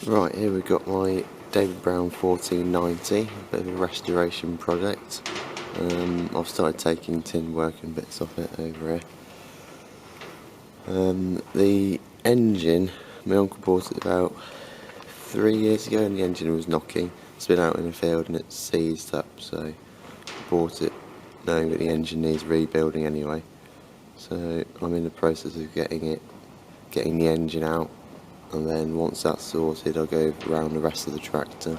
Right, here we've got my David Brown 1490, a bit of a restoration project. I've started taking tin working bits off it over here. The engine, my uncle bought it about 3 years ago and the engine was knocking. It's been out in the field and it's seized up, so I bought it knowing that the engine needs rebuilding anyway. So I'm in the process of getting the engine out, and then once that's sorted I'll go around the rest of the tractor.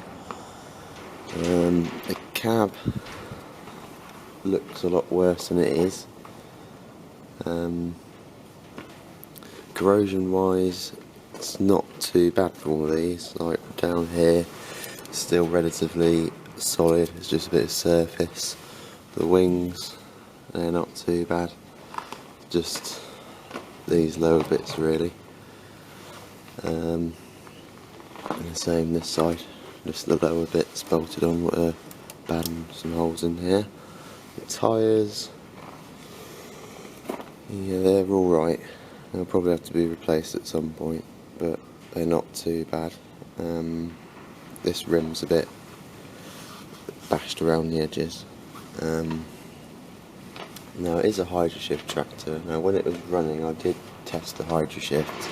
The cab looks a lot worse than it is. Corrosion wise, it's not too bad for all of these. Like down here, still relatively solid, it's just a bit of surface. The wings, they're not too bad, just these lower bits really. And the same this side, just the lower bits bolted on with a bad and some holes in here. The tyres, yeah, they're alright. They'll probably have to be replaced at some point, but they're not too bad. This rim's a bit bashed around the edges. Now it is a Hydrashift tractor. Now when it was running I did test the Hydrashift,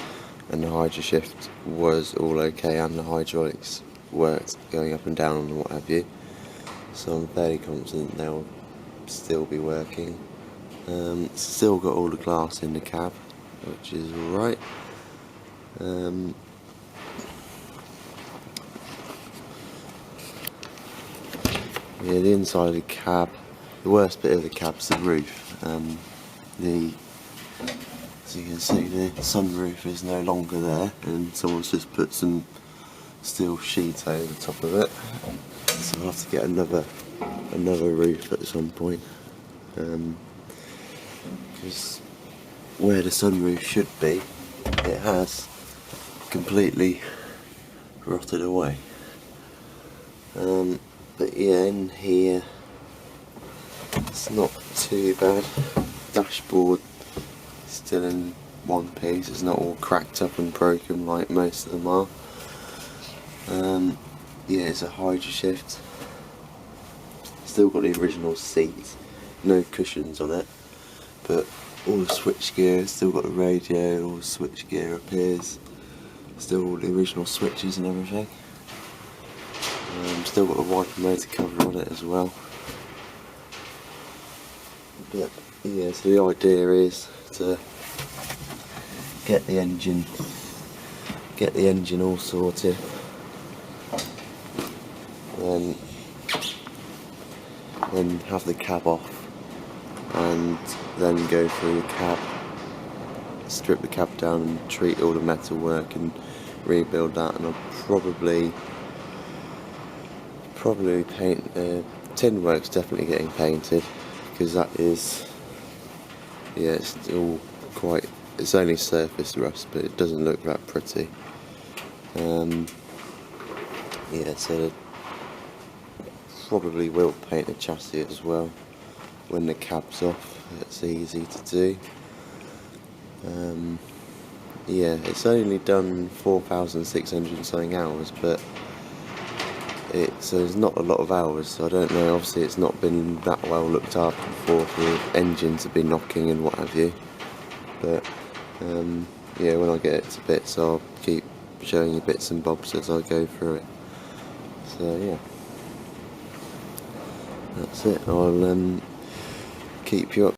and the Hydrashift was all okay and the hydraulics worked going up and down and what have you, so I'm fairly confident they'll still be working. Still got all the glass in the cab, which is alright. Yeah, the inside of the cab, the worst bit of the cab's the roof. As you can see, the sunroof is no longer there, and someone's just put some steel sheet over the top of it. So I'll have to get another roof at some point, because where the sunroof should be, it has completely rotted away. But yeah, in here it's not too bad. Dashboard still in one piece, it's not all cracked up and broken like most of them are. Yeah, it's a Hydrashift. Still got the original seat, no cushions on it, but all the switch gear, still got the radio, all the switch gear up here, still all the original switches and everything. Still got the wiper motor cover on it as well. But yeah, so the idea is to get the engine all sorted, then have the cab off, and then go through the cab, strip the cab down and treat all the metal work and rebuild that. And I'll probably paint, tin work's definitely getting painted, because that is, yeah, it's still quite, it's only surface rust, but it doesn't look that pretty. Yeah, so probably will paint the chassis as well when the cab's off. It's easy to do. Yeah, it's only done 4,600 something hours, but there's not a lot of hours, so I don't know, obviously it's not been that well looked after before for the engine to be knocking and what have you. But yeah, when I get it to bits I'll keep showing you bits and bobs as I go through it. So yeah, that's it. I'll keep you up